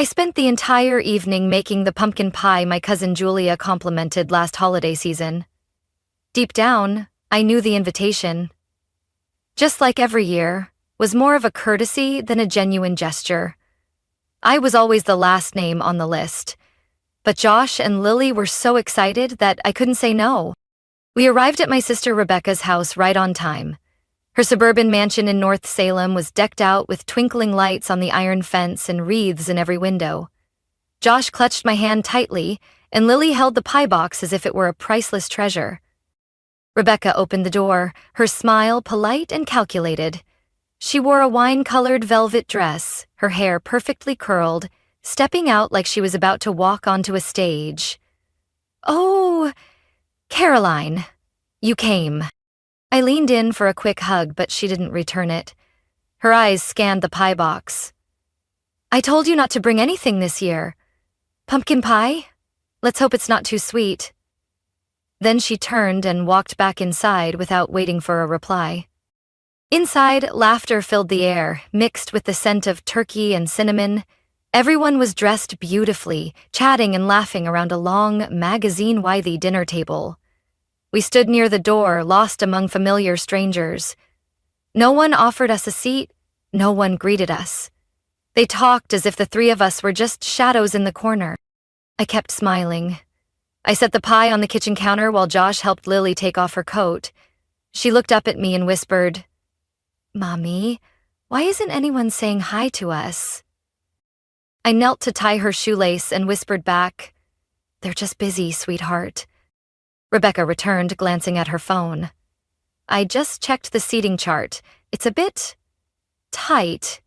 I spent the entire evening making the pumpkin pie my cousin Julia complimented last holiday season. Deep down, I knew the invitation, just like every year, was more of a courtesy than a genuine gesture. I was always the last name on the list, but Josh and Lily were so excited that I couldn't say no. We arrived at my sister Rebecca's house right on time. Her suburban mansion in North Salem was decked out with twinkling lights on the iron fence and wreaths in every window. Josh clutched my hand tightly, and Lily held the pie box as if it were a priceless treasure. Rebecca opened the door, her smile polite and calculated. She wore a wine-colored velvet dress, her hair perfectly curled, stepping out like she was about to walk onto a stage. "Oh, Caroline, you came." I leaned in for a quick hug, but she didn't return it. Her eyes scanned the pie box. "I told you not to bring anything this year. Pumpkin pie? Let's hope it's not too sweet." Then she turned and walked back inside without waiting for a reply. Inside, laughter filled the air, mixed with the scent of turkey and cinnamon. Everyone was dressed beautifully, chatting and laughing around a long, magazine-worthy dinner table. We stood near the door, lost among familiar strangers. No one offered us a seat, no one greeted us. They talked as if the three of us were just shadows in the corner. I kept smiling. I set the pie on the kitchen counter while Josh helped Lily take off her coat. She looked up at me and whispered, "Mommy, why isn't anyone saying hi to us?" I knelt to tie her shoelace and whispered back, "They're just busy, sweetheart." Rebecca returned, glancing at her phone. "I just checked the seating chart. It's a bit tight.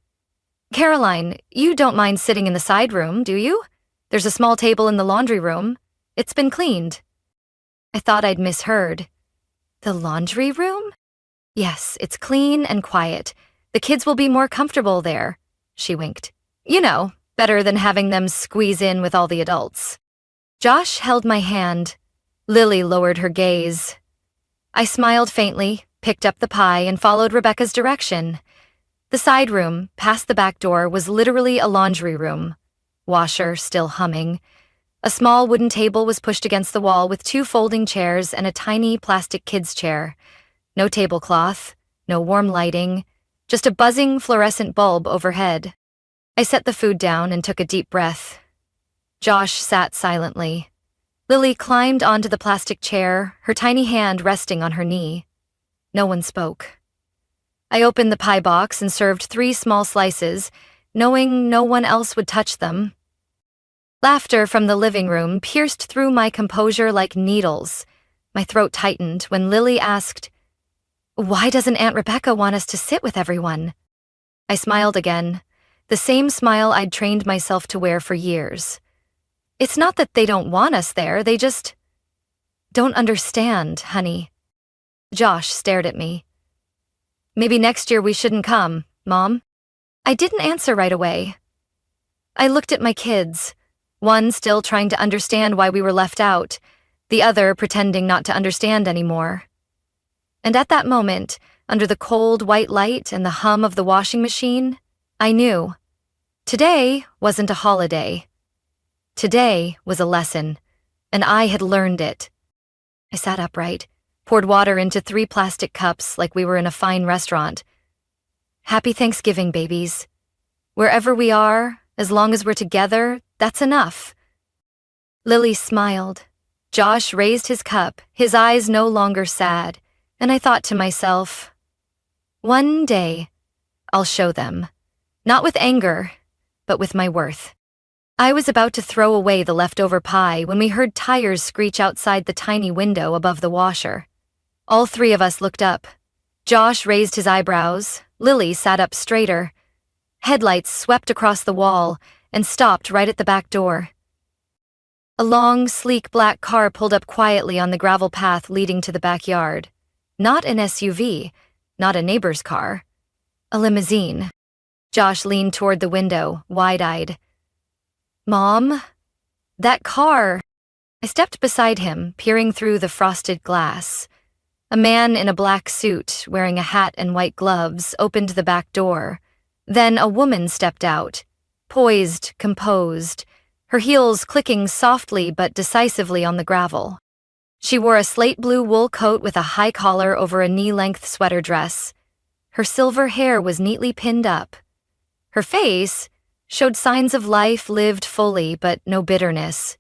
Caroline, you don't mind sitting in the side room, do you? There's a small table in the laundry room. It's been cleaned." I thought I'd misheard. "The laundry room?" "Yes, it's clean and quiet. The kids will be more comfortable there," she winked. "You know, better than having them squeeze in with all the adults." Josh held my hand. Lily lowered her gaze. I smiled faintly, picked up the pie, and followed Rebecca's direction. The side room, past the back door, was literally a laundry room. Washer still humming. A small wooden table was pushed against the wall with 2 folding chairs and a tiny plastic kids' chair. No tablecloth, no warm lighting, just a buzzing fluorescent bulb overhead. I set the food down and took a deep breath. Josh sat silently. Lily climbed onto the plastic chair, her tiny hand resting on her knee. No one spoke. I opened the pie box and served 3 small slices, knowing no one else would touch them. Laughter from the living room pierced through my composure like needles. My throat tightened when Lily asked, "Why doesn't Aunt Rebecca want us to sit with everyone?" I smiled again, the same smile I'd trained myself to wear for years. "It's not that they don't want us there, they just don't understand, honey." Josh stared at me. "Maybe next year we shouldn't come, Mom?" I didn't answer right away. I looked at my kids, one still trying to understand why we were left out, the other pretending not to understand anymore. And at that moment, under the cold white light and the hum of the washing machine, I knew. Today wasn't a holiday. Today was a lesson, and I had learned it. I sat upright, poured water into 3 plastic cups like we were in a fine restaurant. "Happy Thanksgiving, babies. Wherever we are, as long as we're together, that's enough." Lily smiled. Josh raised his cup, his eyes no longer sad, and I thought to myself, one day, I'll show them. Not with anger, but with my worth. I was about to throw away the leftover pie when we heard tires screech outside the tiny window above the washer. All 3 of us looked up. Josh raised his eyebrows, Lily sat up straighter. Headlights swept across the wall and stopped right at the back door. A long, sleek black car pulled up quietly on the gravel path leading to the backyard. Not an SUV, not a neighbor's car. A limousine. Josh leaned toward the window, wide-eyed. "Mom, that car." I stepped beside him, peering through the frosted glass. A man in a black suit, wearing a hat and white gloves, opened the back door. Then a woman stepped out, poised, composed, her heels clicking softly but decisively on the gravel. She wore a slate blue wool coat with a high collar over a knee-length sweater dress. Her silver hair was neatly pinned up. Her face showed signs of life lived fully but no bitterness.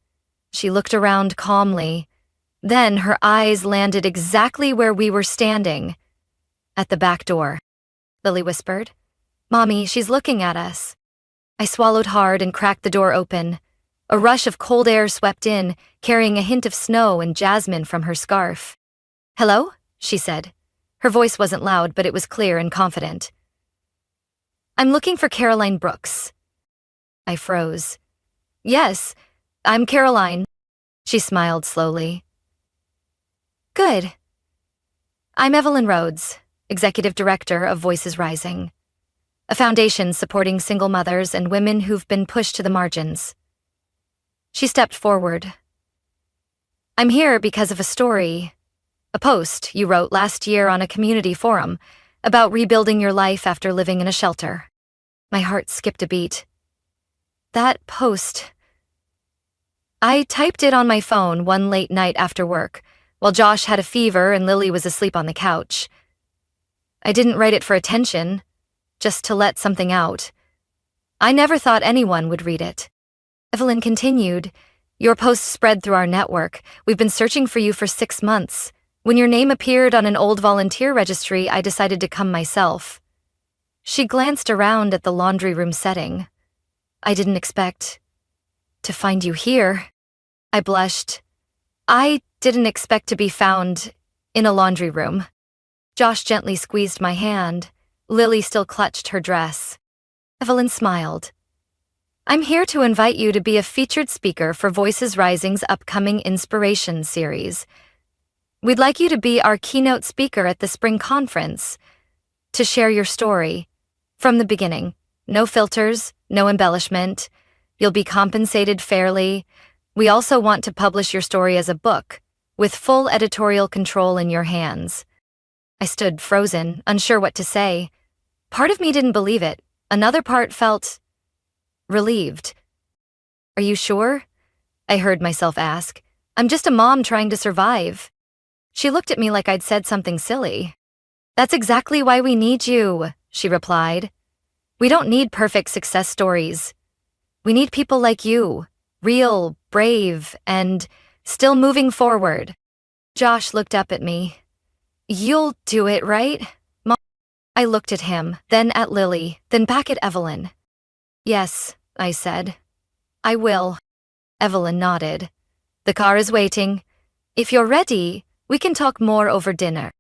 She looked around calmly. Then her eyes landed exactly where we were standing, at the back door. Lily whispered, "Mommy, she's looking at us." I swallowed hard and cracked the door open. A rush of cold air swept in, carrying a hint of snow and jasmine from her scarf. "Hello?" she said. Her voice wasn't loud, but it was clear and confident. "I'm looking for Caroline Brooks." I froze. "Yes, I'm Caroline." She smiled slowly. "Good. I'm Evelyn Rhodes, Executive Director of Voices Rising, a foundation supporting single mothers and women who've been pushed to the margins." She stepped forward. "I'm here because of a post you wrote last year on a community forum about rebuilding your life after living in a shelter." My heart skipped a beat. That post. I typed it on my phone one late night after work, while Josh had a fever and Lily was asleep on the couch. I didn't write it for attention, just to let something out. I never thought anyone would read it. Evelyn continued, "Your post spread through our network. We've been searching for you for 6 months. When your name appeared on an old volunteer registry, I decided to come myself." She glanced around at the laundry room setting. "I didn't expect to find you here." I blushed. "I didn't expect to be found in a laundry room." Josh gently squeezed my hand. Lily still clutched her dress. Evelyn smiled. "I'm here to invite you to be a featured speaker for Voices Rising's upcoming Inspiration series. We'd like you to be our keynote speaker at the spring conference, to share your story from the beginning. No filters, no embellishment. You'll be compensated fairly. We also want to publish your story as a book, with full editorial control in your hands." I stood frozen, unsure what to say. Part of me didn't believe it. Another part felt relieved. "Are you sure?" I heard myself ask. "I'm just a mom trying to survive." She looked at me like I'd said something silly. "That's exactly why we need you," she replied. "We don't need perfect success stories. We need people like you, real, brave, and still moving forward." Josh looked up at me. "You'll do it, right, Mom?" I looked at him, then at Lily, then back at Evelyn. "Yes," I said. "I will." Evelyn nodded. "The car is waiting. If you're ready, we can talk more over dinner."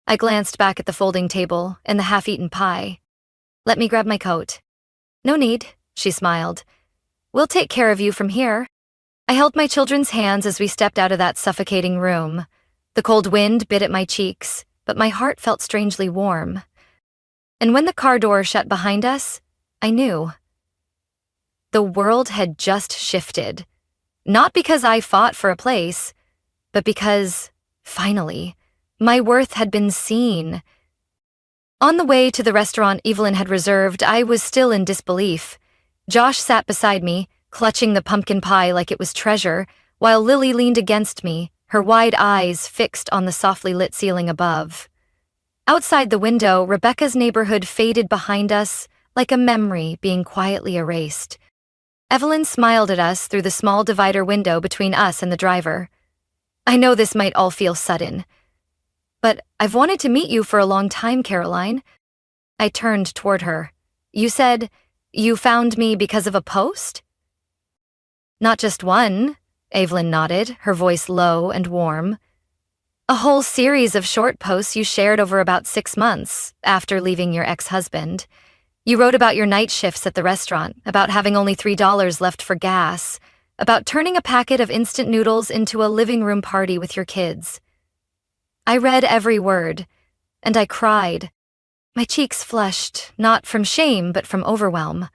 I glanced back at the folding table and the half-eaten pie. "Let me grab my coat." "No need," she smiled. "We'll take care of you from here." I held my children's hands as we stepped out of that suffocating room. The cold wind bit at my cheeks, but my heart felt strangely warm. And when the car door shut behind us, I knew. The world had just shifted. Not because I fought for a place, but because, finally, my worth had been seen. On the way to the restaurant Evelyn had reserved, I was still in disbelief. Josh sat beside me, clutching the pumpkin pie like it was treasure, while Lily leaned against me, her wide eyes fixed on the softly lit ceiling above. Outside the window, Rebecca's neighborhood faded behind us like a memory being quietly erased. Evelyn smiled at us through the small divider window between us and the driver. "I know this might all feel sudden, but I've wanted to meet you for a long time, Caroline." I turned toward her. "You said you found me because of a post?" "Not just one," Evelyn nodded, her voice low and warm. "A whole series of short posts you shared over about 6 months after leaving your ex-husband. You wrote about your night shifts at the restaurant, about having only $3 left for gas, about turning a packet of instant noodles into a living room party with your kids." I read every word, and I cried. My cheeks flushed, not from shame but from overwhelm.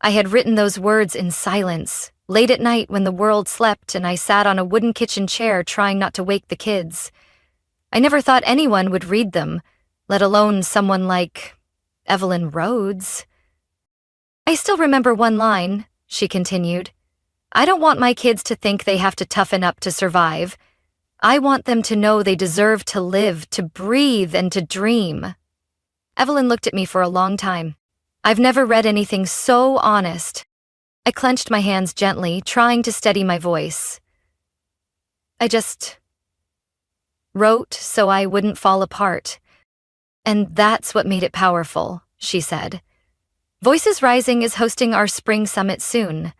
I had written those words in silence, late at night when the world slept and I sat on a wooden kitchen chair trying not to wake the kids. I never thought anyone would read them, let alone someone like Evelyn Rhodes. I still remember one line, she continued. I don't want my kids to think they have to toughen up to survive. I want them to know they deserve to live, to breathe, and to dream. Evelyn looked at me for a long time. I've never read anything so honest. I clenched my hands gently, trying to steady my voice. I just wrote so I wouldn't fall apart. And that's what made it powerful, she said. Voices Rising is hosting our spring summit soon,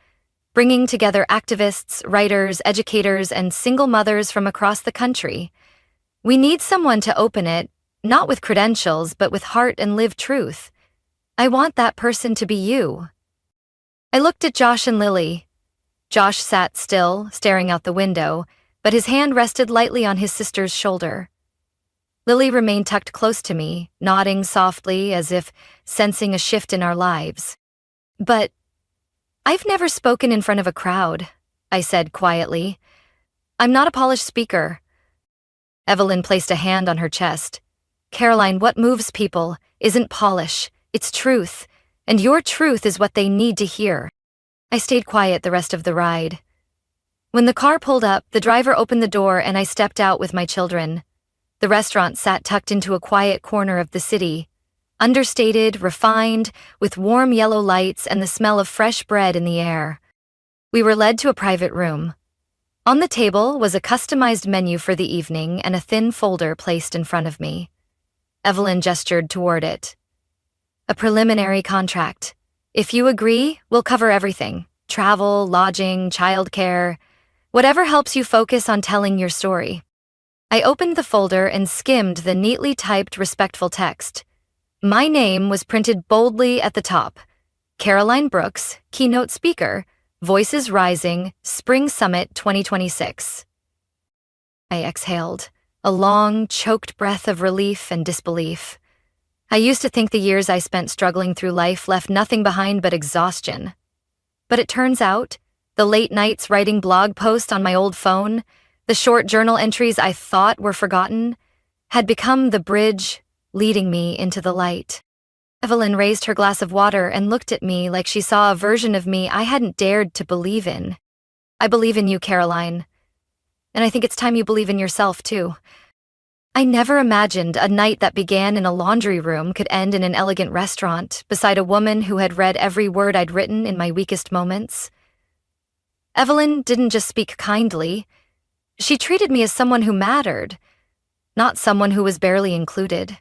bringing together activists, writers, educators, and single mothers from across the country. We need someone to open it, not with credentials, but with heart and lived truth. I want that person to be you. I looked at Josh and Lily. Josh sat still, staring out the window, but his hand rested lightly on his sister's shoulder. Lily remained tucked close to me, nodding softly as if sensing a shift in our lives. But I've never spoken in front of a crowd, I said quietly. I'm not a polished speaker. Evelyn placed a hand on her chest. Caroline, what moves people isn't polish, it's truth, and your truth is what they need to hear. I stayed quiet the rest of the ride. When the car pulled up, the driver opened the door and I stepped out with my children. The restaurant sat tucked into a quiet corner of the city, understated, refined, with warm yellow lights and the smell of fresh bread in the air. We were led to a private room. On the table was a customized menu for the evening and a thin folder placed in front of me. Evelyn gestured toward it. A preliminary contract. If you agree, we'll cover everything. Travel, lodging, childcare, whatever helps you focus on telling your story. I opened the folder and skimmed the neatly typed, respectful text. My name was printed boldly at the top. Caroline Brooks, keynote speaker, Voices Rising, Spring Summit 2026. I exhaled, a long, choked breath of relief and disbelief. I used to think the years I spent struggling through life left nothing behind but exhaustion. But it turns out, the late nights writing blog posts on my old phone, the short journal entries I thought were forgotten, had become the bridge leading me into the light. Evelyn raised her glass of water and looked at me like she saw a version of me I hadn't dared to believe in. I believe in you, Caroline. And I think it's time you believe in yourself, too. I never imagined a night that began in a laundry room could end in an elegant restaurant beside a woman who had read every word I'd written in my weakest moments. Evelyn didn't just speak kindly. She treated me as someone who mattered, not someone who was barely included.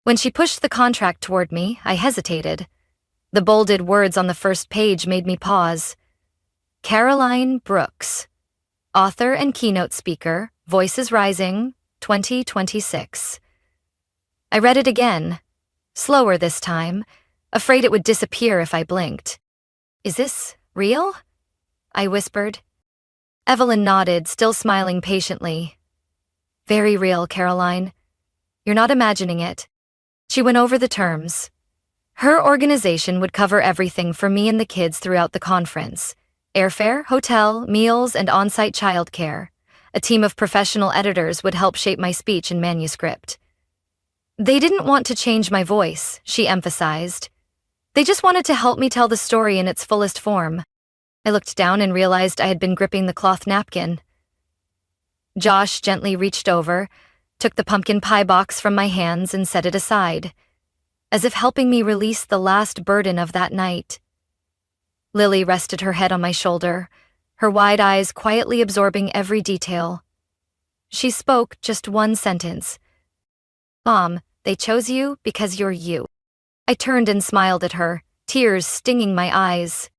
When she pushed the contract toward me, I hesitated. The bolded words on the first page made me pause. Caroline Brooks, author and keynote speaker, Voices Rising, 2026. I read it again, slower this time, afraid it would disappear if I blinked. Is this real? I whispered. Evelyn nodded, still smiling patiently. Very real, Caroline. You're not imagining it. She went over the terms. Her organization would cover everything for me and the kids throughout the conference. Airfare, hotel, meals, and on-site childcare. A team of professional editors would help shape my speech and manuscript. They didn't want to change my voice, she emphasized. They just wanted to help me tell the story in its fullest form. I looked down and realized I had been gripping the cloth napkin. Josh gently reached over, took the pumpkin pie box from my hands and set it aside, as if helping me release the last burden of that night. Lily rested her head on my shoulder, her wide eyes quietly absorbing every detail. She spoke just one sentence. Mom, they chose you because you're you. I turned and smiled at her, tears stinging my eyes.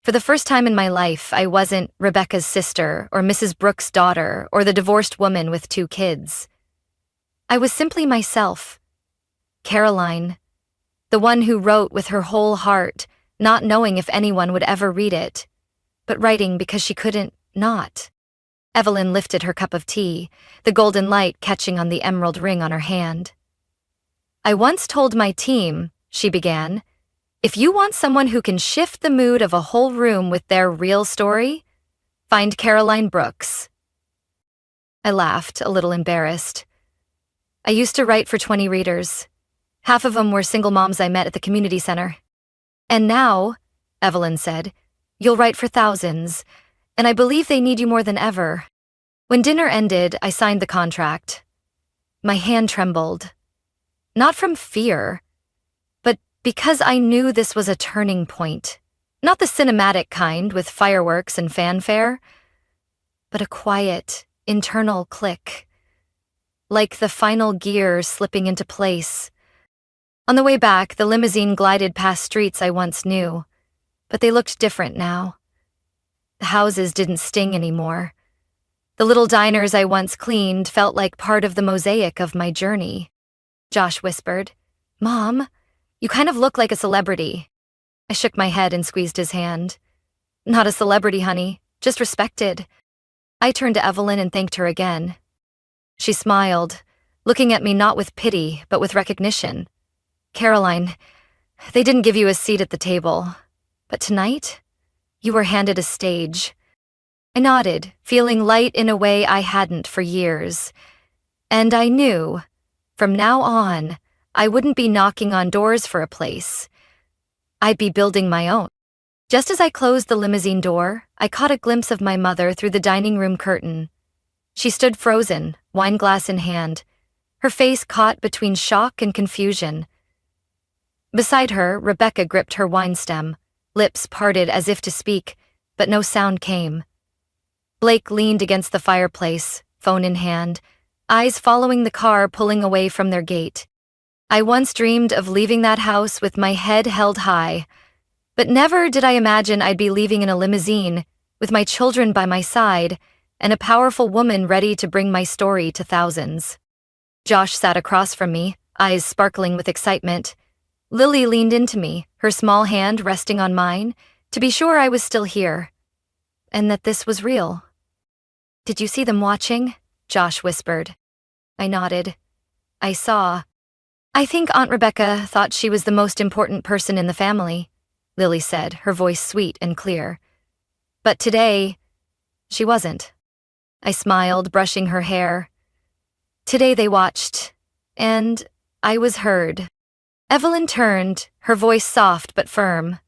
For the first time in my life, I wasn't Rebecca's sister or Mrs. Brooks' daughter or the divorced woman with 2 kids. I was simply myself. Caroline, the one who wrote with her whole heart, not knowing if anyone would ever read it, but writing because she couldn't not. Evelyn lifted her cup of tea, the golden light catching on the emerald ring on her hand. I once told my team, she began, if you want someone who can shift the mood of a whole room with their real story, find Caroline Brooks. I laughed, a little embarrassed. I used to write for 20 readers. Half of them were single moms I met at the community center. And now, Evelyn said. "You'll write for thousands, and I believe they need you more than ever." When dinner ended, I signed the contract. My hand trembled. Not from fear, but because I knew this was a turning point. Not the cinematic kind with fireworks and fanfare, but a quiet, internal click. Like the final gear slipping into place. On the way back, the limousine glided past streets I once knew, but they looked different now. The houses didn't sting anymore. The little diners I once cleaned felt like part of the mosaic of my journey. Josh whispered, "Mom, you kind of look like a celebrity." I shook my head and squeezed his hand. "Not a celebrity, honey, just respected." I turned to Evelyn and thanked her again. She smiled, looking at me not with pity, but with recognition. "Caroline, they didn't give you a seat at the table, but tonight, you were handed a stage." I nodded, feeling light in a way I hadn't for years. And I knew, from now on, I wouldn't be knocking on doors for a place. I'd be building my own. Just as I closed the limousine door, I caught a glimpse of my mother through the dining room curtain. She stood frozen, wine glass in hand, her face caught between shock and confusion. Beside her, Rebecca gripped her wine stem, lips parted as if to speak, but no sound came. Blake leaned against the fireplace, phone in hand, eyes following the car pulling away from their gate. I once dreamed of leaving that house with my head held high, but never did I imagine I'd be leaving in a limousine, with my children by my side, and a powerful woman ready to bring my story to thousands. Josh sat across from me, eyes sparkling with excitement. Lily leaned into me, her small hand resting on mine, to be sure I was still here, and that this was real. "Did you see them watching?" Josh whispered. I nodded. I saw. "I think Aunt Rebecca thought she was the most important person in the family," Lily said, her voice sweet and clear. "But today, she wasn't." I smiled, brushing her hair. "Today they watched, and I was heard." Evelyn turned, her voice soft but firm.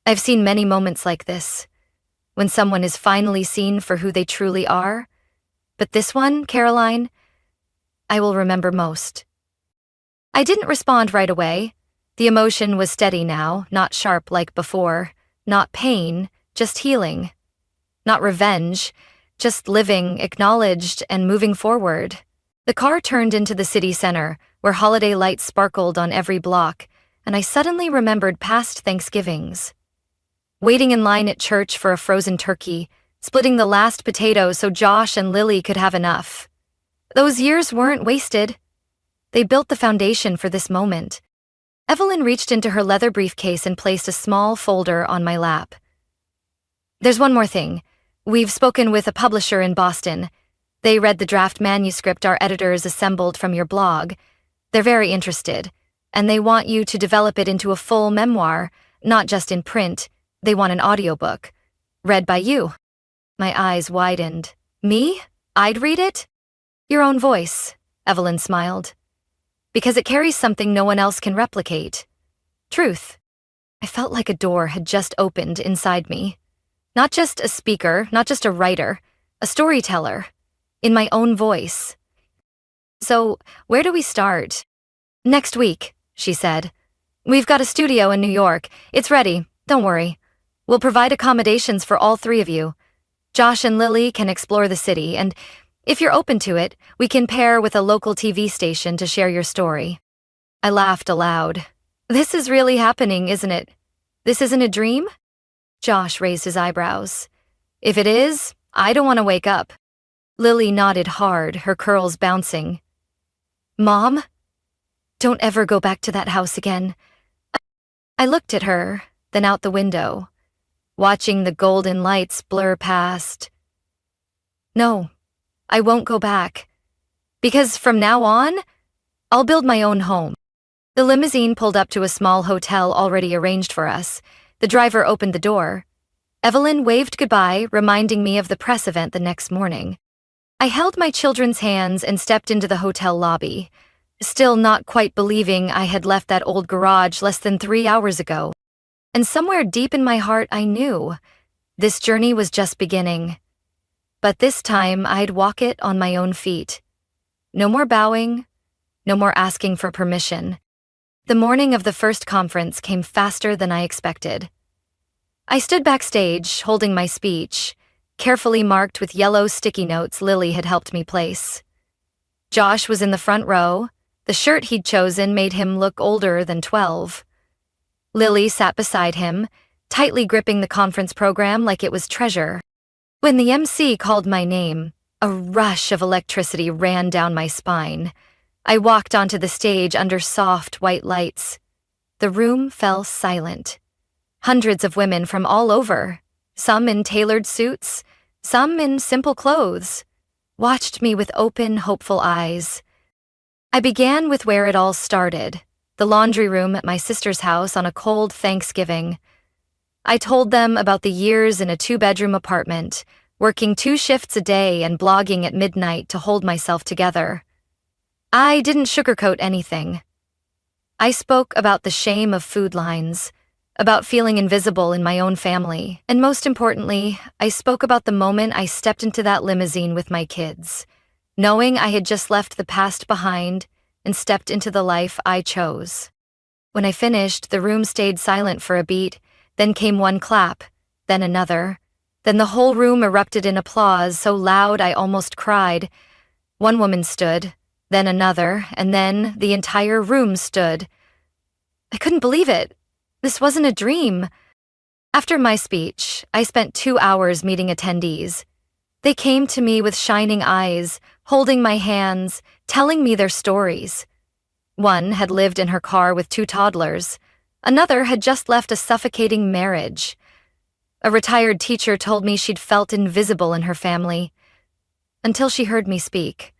"I've seen many moments like this, when someone is finally seen for who they truly are. But this one, Caroline, I will remember most." I didn't respond right away. The emotion was steady now, not sharp like before. Not pain, just healing. Not revenge, just living, acknowledged, and moving forward. The car turned into the city center, where holiday lights sparkled on every block, and I suddenly remembered past Thanksgivings. Waiting in line at church for a frozen turkey, splitting the last potato so Josh and Lily could have enough. Those years weren't wasted. They built the foundation for this moment. Evelyn reached into her leather briefcase and placed a small folder on my lap. "There's one more thing. We've spoken with a publisher in Boston. They read the draft manuscript our editors assembled from your blog. They're very interested, and they want you to develop it into a full memoir, not just in print. They want an audiobook. Read by you." My eyes widened. "Me? I'd read it?" "Your own voice," Evelyn smiled. "Because it carries something no one else can replicate. Truth." I felt like a door had just opened inside me. Not just a speaker, not just a writer, a storyteller, in my own voice. "So, where do we start?" "Next week," she said. "We've got a studio in New York. It's ready, don't worry. We'll provide accommodations for all three of you. Josh and Lily can explore the city, and if you're open to it, we can pair with a local TV station to share your story." I laughed aloud. "This is really happening, isn't it? This isn't a dream?" Josh raised his eyebrows. "If it is, I don't want to wake up." Lily nodded hard, her curls bouncing. "Mom, don't ever go back to that house again." I looked at her, then out the window, watching the golden lights blur past. "No, I won't go back. Because from now on, I'll build my own home." The limousine pulled up to a small hotel already arranged for us. The driver opened the door. Evelyn waved goodbye, reminding me of the press event the next morning. I held my children's hands and stepped into the hotel lobby, still not quite believing I had left that old garage less than 3 hours ago. And somewhere deep in my heart, I knew this journey was just beginning. But this time, I'd walk it on my own feet. No more bowing, no more asking for permission. The morning of the first conference came faster than I expected. I stood backstage, holding my speech, carefully marked with yellow sticky notes Lily had helped me place. Josh was in the front row. The shirt he'd chosen made him look older than 12. Lily sat beside him, tightly gripping the conference program like it was treasure. When the MC called my name, a rush of electricity ran down my spine. I walked onto the stage under soft white lights. The room fell silent. Hundreds of women from all over, some in tailored suits, some in simple clothes, watched me with open, hopeful eyes. I began with where it all started, the laundry room at my sister's house on a cold Thanksgiving. I told them about the years in a 2-bedroom apartment, working 2 shifts a day and blogging at midnight to hold myself together. I didn't sugarcoat anything. I spoke about the shame of food lines, about feeling invisible in my own family, and most importantly, I spoke about the moment I stepped into that limousine with my kids, knowing I had just left the past behind and stepped into the life I chose. When I finished, the room stayed silent for a beat, then came one clap, then another. Then the whole room erupted in applause so loud I almost cried. One woman stood, then another, and then the entire room stood. I couldn't believe it. This wasn't a dream. After my speech, I spent 2 hours meeting attendees. They came to me with shining eyes, holding my hands, telling me their stories. One had lived in her car with 2 toddlers. Another had just left a suffocating marriage. A retired teacher told me she'd felt invisible in her family, until she heard me speak.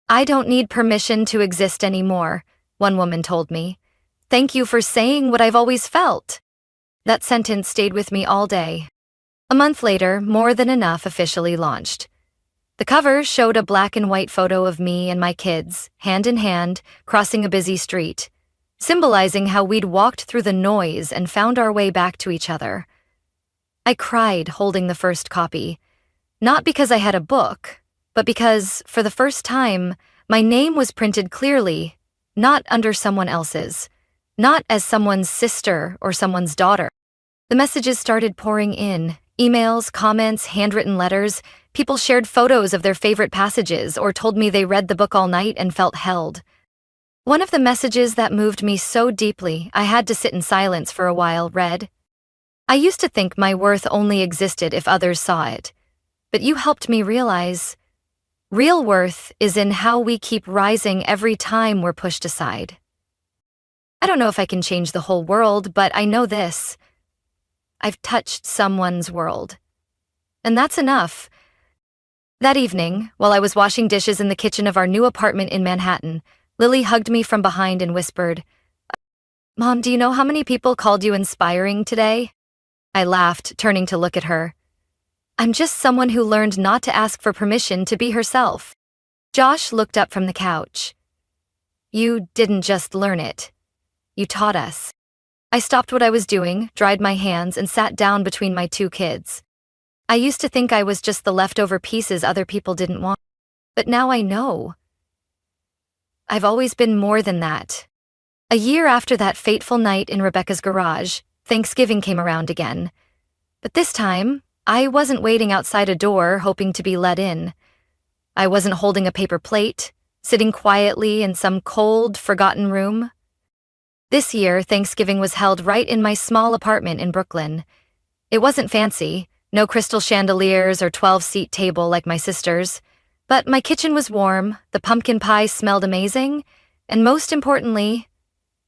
"I don't need permission to exist anymore," one woman told me. "Thank you for saying what I've always felt." That sentence stayed with me all day. A month later, More Than Enough officially launched. The cover showed a black and white photo of me and my kids, hand in hand, crossing a busy street, symbolizing how we'd walked through the noise and found our way back to each other. I cried holding the first copy, not because I had a book, but because, for the first time, my name was printed clearly, not under someone else's, not as someone's sister or someone's daughter. The messages started pouring in, emails, comments, handwritten letters. People shared photos of their favorite passages or told me they read the book all night and felt held. One of the messages that moved me so deeply I had to sit in silence for a while read, "I used to think my worth only existed if others saw it, but you helped me realize real worth is in how we keep rising every time we're pushed aside." I don't know if I can change the whole world, but I know this. I've touched someone's world. And that's enough. That evening, while I was washing dishes in the kitchen of our new apartment in Manhattan, Lily hugged me from behind and whispered, "Mom, do you know how many people called you inspiring today?" I laughed, turning to look at her. "I'm just someone who learned not to ask for permission to be herself." Josh looked up from the couch. "You didn't just learn it. You taught us." I stopped what I was doing, dried my hands, and sat down between my 2 kids. I used to think I was just the leftover pieces other people didn't want. But now I know. I've always been more than that. A year after that fateful night in Rebecca's garage, Thanksgiving came around again. But this time, I wasn't waiting outside a door hoping to be let in. I wasn't holding a paper plate, sitting quietly in some cold, forgotten room. This year, Thanksgiving was held right in my small apartment in Brooklyn. It wasn't fancy, no crystal chandeliers or 12-seat table like my sister's, but my kitchen was warm, the pumpkin pie smelled amazing, and most importantly,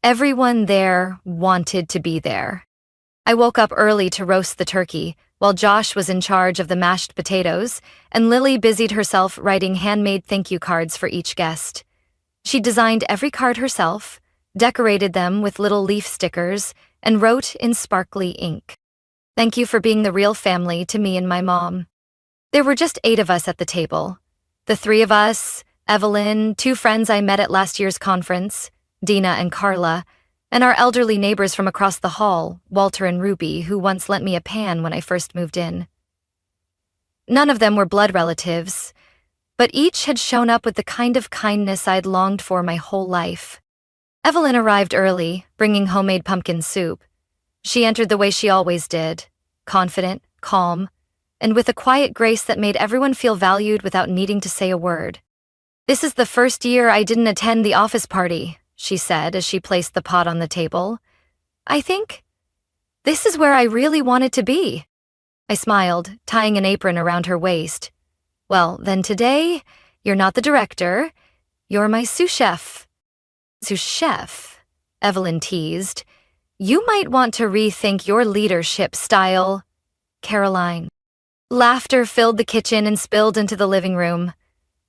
everyone there wanted to be there. I woke up early to roast the turkey, while Josh was in charge of the mashed potatoes, and Lily busied herself writing handmade thank you cards for each guest. She designed every card herself, decorated them with little leaf stickers, and wrote in sparkly ink, "Thank you for being the real family to me and my mom." There were just 8 of us at the table. The 3 of us, Evelyn, 2 friends I met at last year's conference, Dina and Carla, and our elderly neighbors from across the hall, Walter and Ruby, who once lent me a pan when I first moved in. None of them were blood relatives, but each had shown up with the kind of kindness I'd longed for my whole life. Evelyn arrived early, bringing homemade pumpkin soup. She entered the way she always did, confident, calm, and with a quiet grace that made everyone feel valued without needing to say a word. "This is the first year I didn't attend the office party," she said as she placed the pot on the table. "I think this is where I really wanted to be." I smiled, tying an apron around her waist. "Well, then today, you're not the director, you're my sous chef." "Sous chef?" Evelyn teased. "You might want to rethink your leadership style, Caroline." Laughter filled the kitchen and spilled into the living room.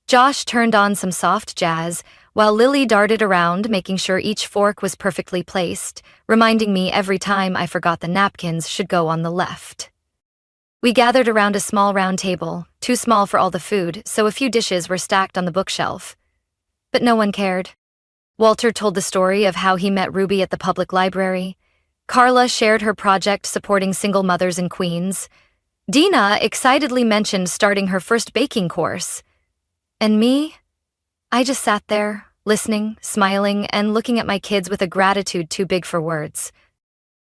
Josh turned on some soft jazz, while Lily darted around, making sure each fork was perfectly placed, reminding me every time I forgot the napkins should go on the left. We gathered around a small round table, too small for all the food, so a few dishes were stacked on the bookshelf. But no one cared. Walter told the story of how he met Ruby at the public library. Carla shared her project supporting single mothers in Queens. Dina excitedly mentioned starting her first baking course. And me? I just sat there, listening, smiling, and looking at my kids with a gratitude too big for words.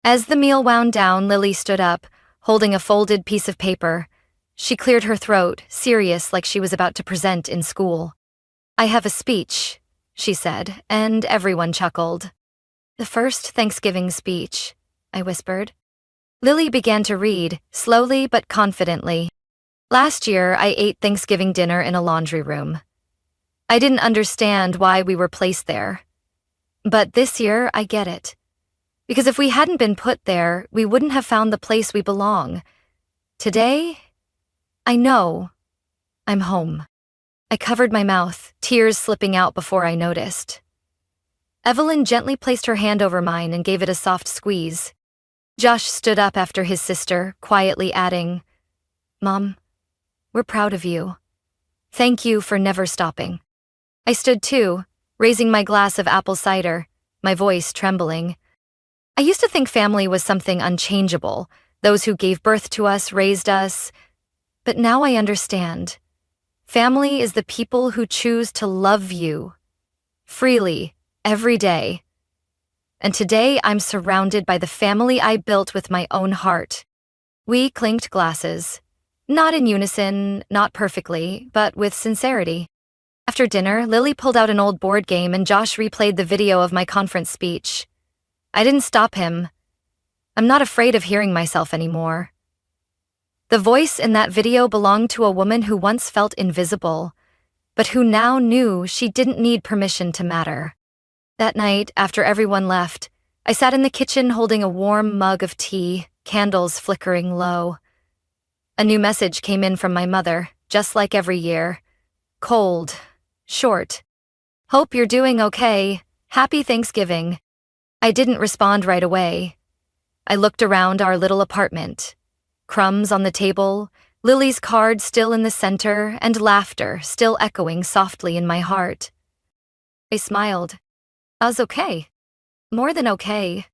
As the meal wound down, Lily stood up, holding a folded piece of paper. She cleared her throat, serious like she was about to present in school. "I have a speech," she said, and everyone chuckled. "The first Thanksgiving speech," I whispered. Lily began to read, slowly but confidently. "Last year, I ate Thanksgiving dinner in a laundry room. I didn't understand why we were placed there. But this year, I get it. Because if we hadn't been put there, we wouldn't have found the place we belong. Today, I know I'm home." I covered my mouth, tears slipping out before I noticed. Evelyn gently placed her hand over mine and gave it a soft squeeze. Josh stood up after his sister, quietly adding, "Mom, we're proud of you. Thank you for never stopping." I stood too, raising my glass of apple cider, my voice trembling. I used to think family was something unchangeable, those who gave birth to us, raised us. But now I understand. Family is the people who choose to love you, freely, every day. And today I'm surrounded by the family I built with my own heart. We clinked glasses. Not in unison, not perfectly, but with sincerity. After dinner, Lily pulled out an old board game and Josh replayed the video of my conference speech. I didn't stop him. I'm not afraid of hearing myself anymore. The voice in that video belonged to a woman who once felt invisible, but who now knew she didn't need permission to matter. That night, after everyone left, I sat in the kitchen holding a warm mug of tea, candles flickering low. A new message came in from my mother, just like every year. Cold, short. "Hope you're doing okay. Happy Thanksgiving." I didn't respond right away. I looked around our little apartment. Crumbs on the table, Lily's card still in the center, and laughter still echoing softly in my heart. I smiled. I was okay. More than okay.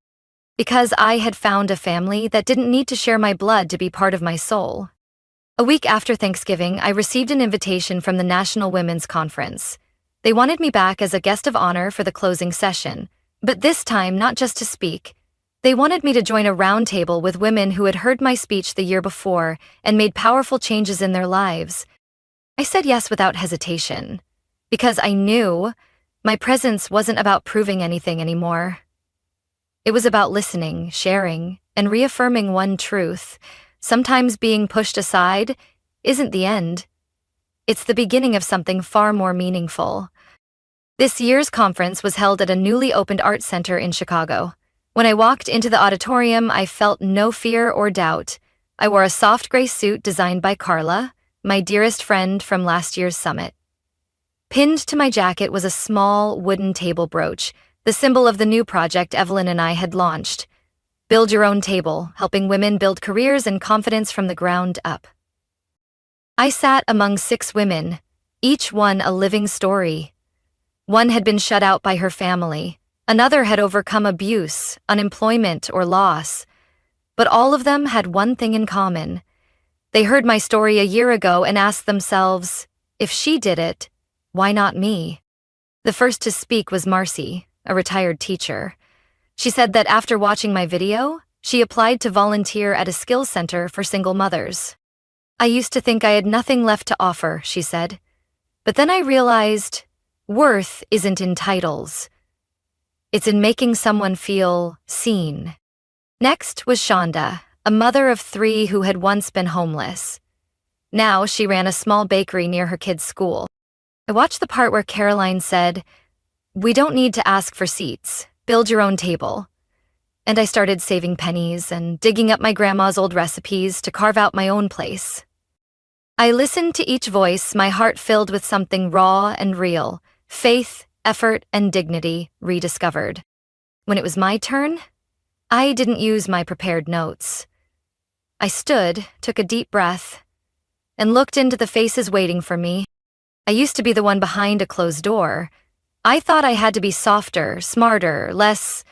Because I had found a family that didn't need to share my blood to be part of my soul. A week after Thanksgiving, I received an invitation from the National Women's Conference. They wanted me back as a guest of honor for the closing session, but this time not just to speak. They wanted me to join a roundtable with women who had heard my speech the year before and made powerful changes in their lives. I said yes without hesitation, because I knew my presence wasn't about proving anything anymore. It was about listening, sharing, and reaffirming one truth. Sometimes being pushed aside isn't the end. It's the beginning of something far more meaningful. This year's conference was held at a newly opened art center in Chicago. When I walked into the auditorium, I felt no fear or doubt. I wore a soft gray suit designed by Carla, my dearest friend from last year's summit. Pinned to my jacket was a small wooden table brooch, the symbol of the new project Evelyn and I had launched. Build Your Own Table, helping women build careers and confidence from the ground up. I sat among 6 women, each one a living story. One had been shut out by her family, Another had overcome abuse, unemployment, or loss. But all of them had one thing in common. They heard my story a year ago and asked themselves, if she did it, why not me? The first to speak was Marcy, a retired teacher. She said that after watching my video, she applied to volunteer at a skills center for single mothers. I used to think I had nothing left to offer, she said. But then I realized worth isn't in titles. It's in making someone feel seen. Next was Shonda, a mother of 3 who had once been homeless. Now she ran a small bakery near her kids' school. I watched the part where Caroline said, "We don't need to ask for seats. Build your own table." And I started saving pennies and digging up my grandma's old recipes to carve out my own place. I listened to each voice, my heart filled with something raw and real, faith, effort, and dignity rediscovered. When it was my turn, I didn't use my prepared notes. I stood, took a deep breath, and looked into the faces waiting for me. I used to be the one behind a closed door. I thought I had to be softer, smarter, less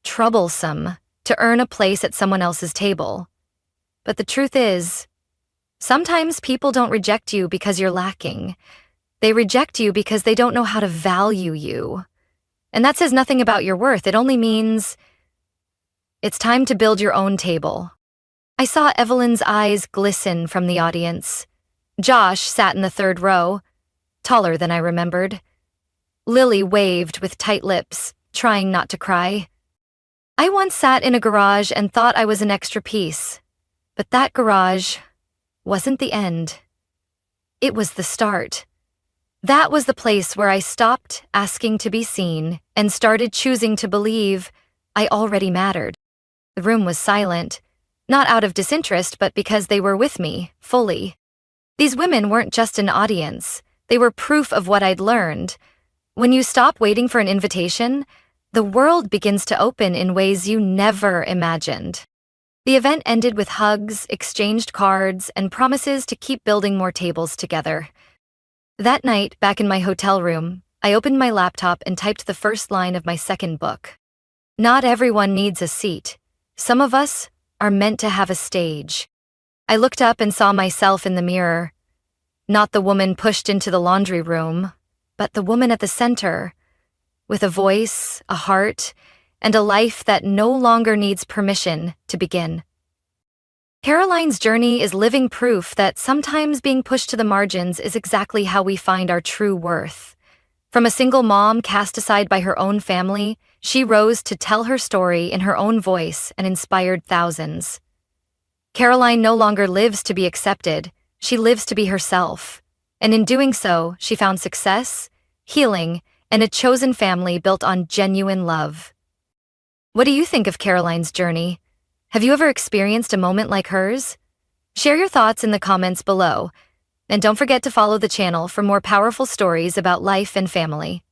troublesome to earn a place at someone else's table. But the truth is, sometimes people don't reject you because you're lacking. They reject you because they don't know how to value you. And that says nothing about your worth. It only means it's time to build your own table. I saw Evelyn's eyes glisten from the audience. Josh sat in the 3rd row, taller than I remembered. Lily waved with tight lips, trying not to cry. I once sat in a garage and thought I was an extra piece. But that garage wasn't the end. It was the start. That was the place where I stopped asking to be seen and started choosing to believe I already mattered. The room was silent, not out of disinterest, but because they were with me, fully. These women weren't just an audience. They were proof of what I'd learned. When you stop waiting for an invitation, the world begins to open in ways you never imagined. The event ended with hugs, exchanged cards, and promises to keep building more tables together. That night, back in my hotel room, I opened my laptop and typed the first line of my 2nd book. Not everyone needs a seat. Some of us are meant to have a stage. I looked up and saw myself in the mirror. Not the woman pushed into the laundry room, but the woman at the center, with a voice, a heart, and a life that no longer needs permission to begin. Caroline's journey is living proof that sometimes being pushed to the margins is exactly how we find our true worth. From a single mom cast aside by her own family, she rose to tell her story in her own voice and inspired thousands. Caroline no longer lives to be accepted, she lives to be herself. And in doing so, she found success, healing, and a chosen family built on genuine love. What do you think of Caroline's journey? Have you ever experienced a moment like hers? Share your thoughts in the comments below, and don't forget to follow the channel for more powerful stories about life and family.